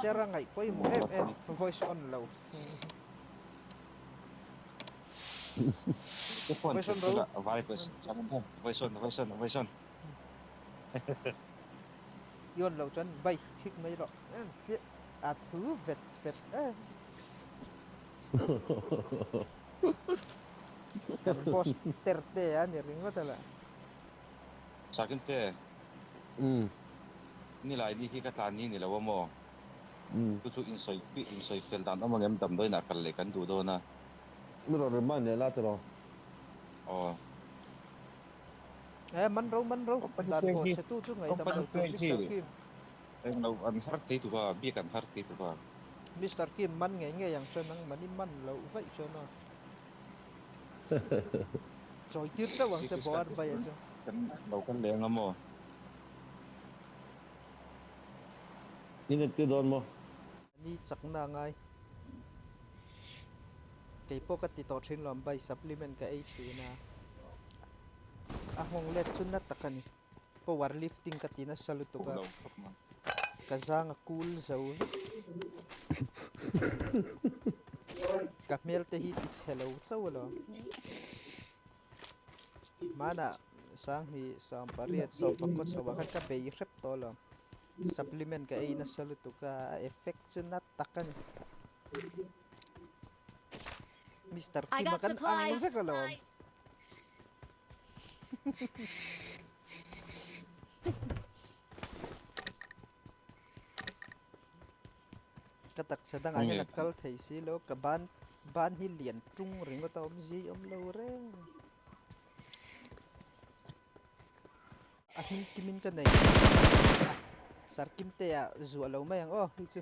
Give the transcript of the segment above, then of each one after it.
tera ngai poi mo voice on low. cái phone Voice chụp on cái low. là virus voice on Yon low chan bay khik mai ro. A thu vet vet kan boss terte ani ring ko tala. sakin te ni lại đi khi cái tan ni là vô mò tu tu insoi fel dan amang em dam doi na kal le kan du do na nó rồi mà nhảy lát rồi oh Man ro dan ko se tu chu ngai dam lo tur Mr. Kim. em đâu ăn hard thế tu ba biết ăn hard thế tu ba Mr. Kim man nge yang chen nang mani man lo vai chen no. Choi tir ta wang si se kus boar bay chen. kan đâu kan le ngamo nhưng cái đòn mà Ni chak na ngai. Kei pokat ti to thin lom bay supplement ka h na. Ahong let chun na takani. Power lifting ka tina saluto ka. đâu khóc mà Kazanga cool zo. Kamel te hit is hello chawlo. Mana sang ni sam pariat som pakot sa wakat ka bay rep to lo. Supplement ka ay na saluto ka effect chun na takani. Mr. I Kim got makan ang supplies. ka lo. Katak sedang aja nakal thei si lo ka ban hi lian tung ring ko tom ji om lo re ahin kimin ka nei sar kim te ya zu lo mai ang hi chu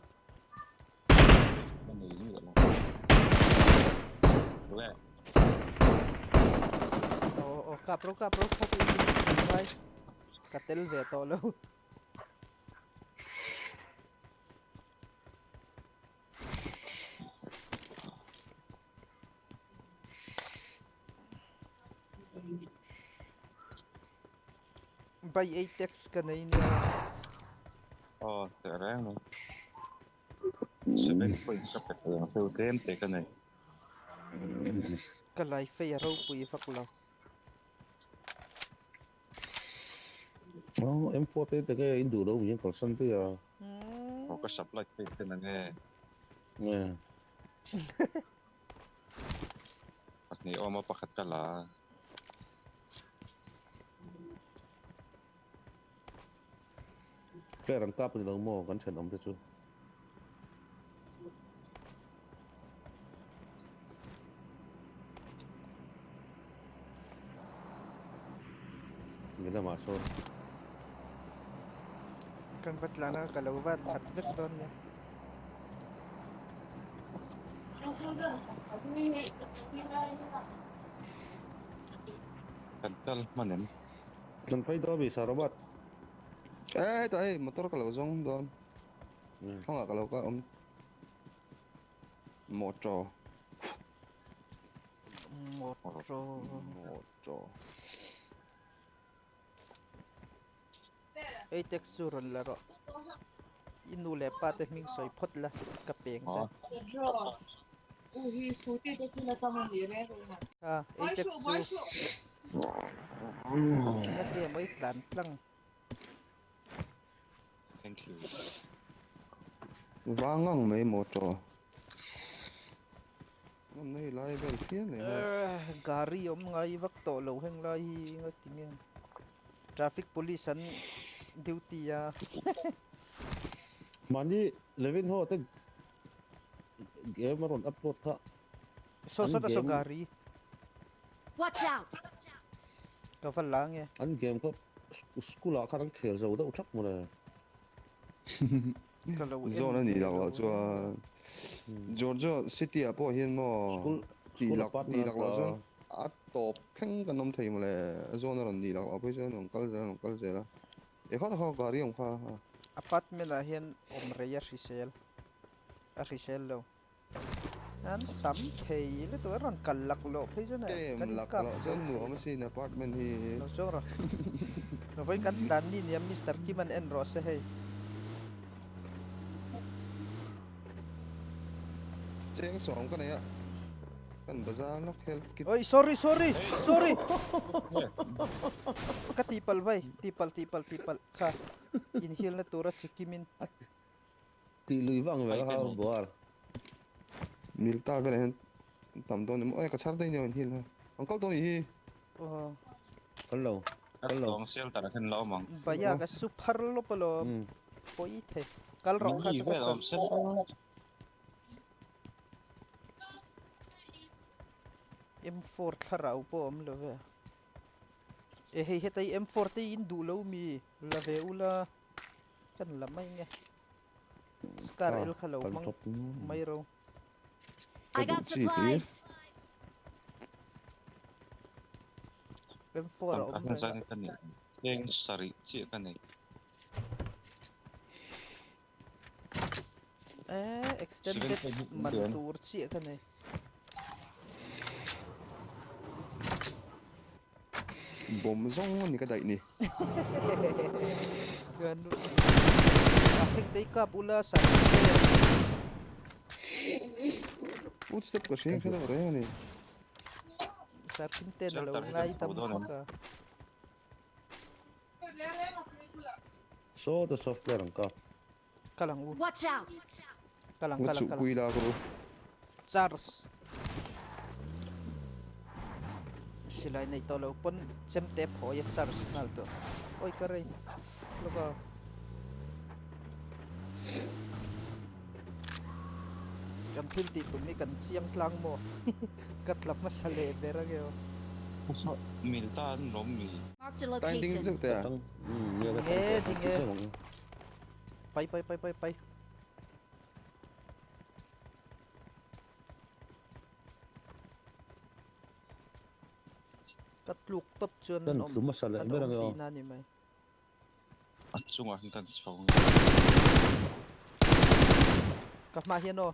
kapro ka ti mai ka tel ve to lo bay atex ka nei na oh thế ra nó 7 point ka pe ko tem te ka nei ka lai fe ro pui fak lo em phô thế cái in đủ đâu những còn sân thế à ko ka supply te na nge nè at ni oma pakhat ka la cái răng cáp thì đâu mà gắn chân ông thế chứ nghĩa là mà sao kan batlana kalawat hat vet don ya kan kal manem lần phải đó bị sao bắt tại motor kalau zong don không là kalau ka motor atex suron laro inu le pa te ming soi phot la ka peng sa atex su na ke mai tlan tlang thank you vangang mấy motor hôm nay lại về phía này gari om ngai vak to lo heng lai ngating traffic police an duty ya mà đi Levin ho thế game mà còn upload thà so ta so gari Watch out! ka fal lang ya anh game có school à khá đang khéo giàu đâu chắc mà này ka lo zone này là lo cho Georgia City à po hiền mo đi lạc lo cho à top kheng cái nông thầy mà là zone này đi lạc lo bây giờ nông cal giờ là để khó gari ông kha apartment la hian om reya risel lo an tam thei le to ron kalak lo phei jana kan kap zone nu hom sin apartment hi no chora no vai kan tan ni niam Mr. Kiman en ro se hey cheng song kan ya kan bazaar nok hel kit Oy, sorry. Ka tipal bay. Tipal. Ka. Inhil na turat si Kimin. Ti lui vang ve Ai, ka cái har nổ. boar. milta vel hen tam don mo ay ka char dai ne hil ha angkal to ni hi Oh, Kan lo. At Kan lo. tong sel ta kan lo mang. baya ka super lo palo. Poi the. Kal rong ka Mini ve sa. om sel. M4 tharau po om love. Hei hetai M4 te in du lo mi lave ula kan lamay nga. Scar el khalo Kan mang top. may raw. I got Double cheek, yeah. supplies. M4 Ang om kan nga. sa kan ni. Cheng sari chi kan ni. Extended Sige, pwede yun. mantur si kan eh. bom zong ni ka dai ni Ganun. Aking day ka pula sa footstep ka shing khada re ni sa pinte na Shelter, law ngay ito, tam doon, ka. So the software ang ka. Kalang Watch out. kalang. ngut su pui la ko Charles. Sila na ito law pon semtep ho ya Charles nalto. Oy karay. Loka. Kan tilti tumi kan siyang klang mo. Katlap mas sa lever agyo. Milta an rom mi. Marked a tai ding location. zuk ta Tang. Ya ka. Dinge. Pai. Katluk top chun Kan lumasala berang yo. Di na ni may. At sunga kan song. Kamahian o.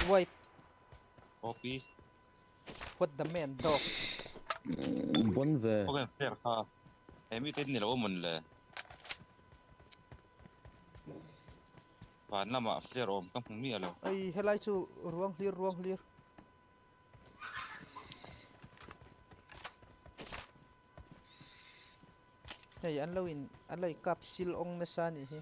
Wipe. Copy. What the man dog. Bon ve. Okay, fair ka. Em tin ni lo mun le. Van na ma fair om kam mi alo. Ay helai chu ruang clear. Hey, anlaw capsule ong nasani he.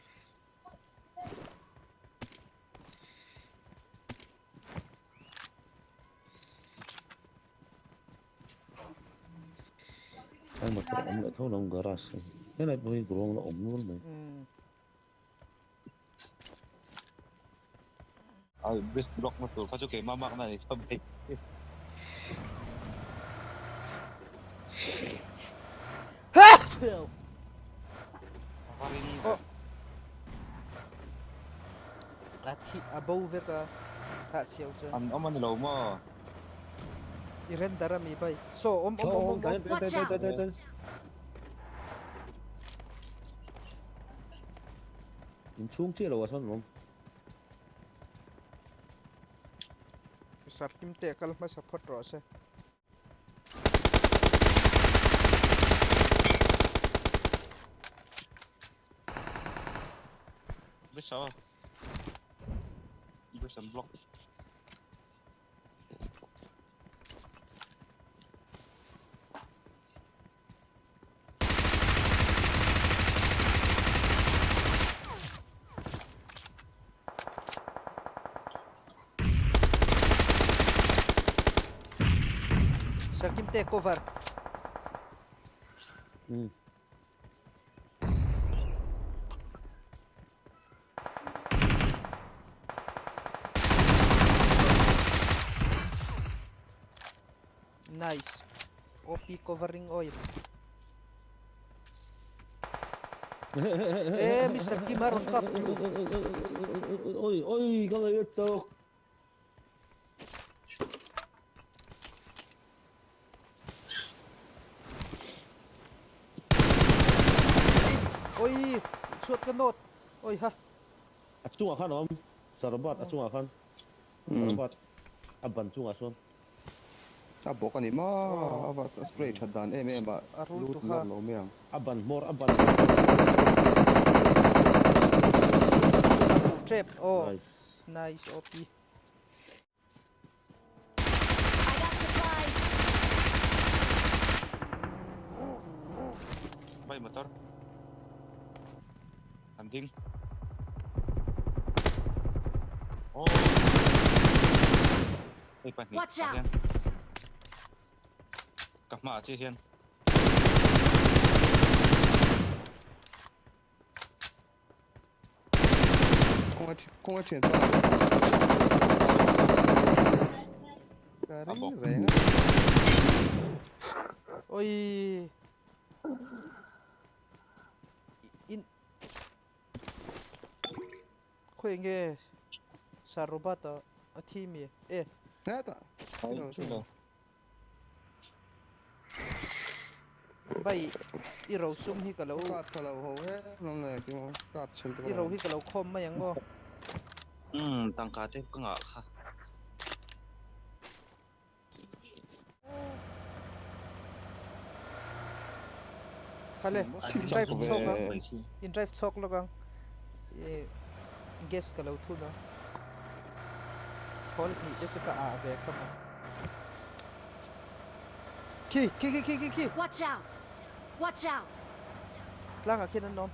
Ay motor om la thau long garage. Cái này bây grong la om luôn này. Ai best block mo to. Kaso kay mama na ni sabay. Paring Oh. At above ka. Ha siyaw chan. an aman lo mo. Irendara mi bay. So om. Watch out. In chung chi lo wa son rom. Sarkim te kal ma support ro se. Best ah. Best an block. Sarkim te cover. Nice. OP covering oil. Mr. Kimaron Cup. Oi, kan ay to. Oy, shoot ka not. Oy ha. Achung akan om. Sarabat achung akan. Sarabat. Aban chung ason. จับบอกกันนี่มาว่าสเปรย์ชัดดานเอ็มบะ Arul ลูด tuha. ลัดเราเมียง aban more aban Full trap. Oh, nice nice OP. I got supplies. ไปมอเตอร์อันดิ้งโอ้ไอ้ไปนี่ Watch อา out เซียนกลับมาอาเซียน คงเฉียนฟ้าการีแรง Oi. In. Kuenge. Sarobata. A team ye. Eh. น่าตา ไปช่วยเรา Bai. Iro sum hi kalau. กาดทะเลาเขาเฮ้น้องเลยกี่โมงกาดเชิญตัว Iro hi kalau kom ma yang mo. ตังคาเทปก็งะค่ะ Kale. In drive chok lang. ไปสิ In drive chok lang. Eh. Guess kalau tu na. Thol ni je suka a ve kama. Ki. Watch out. Watch out. Tlang a kinan nom.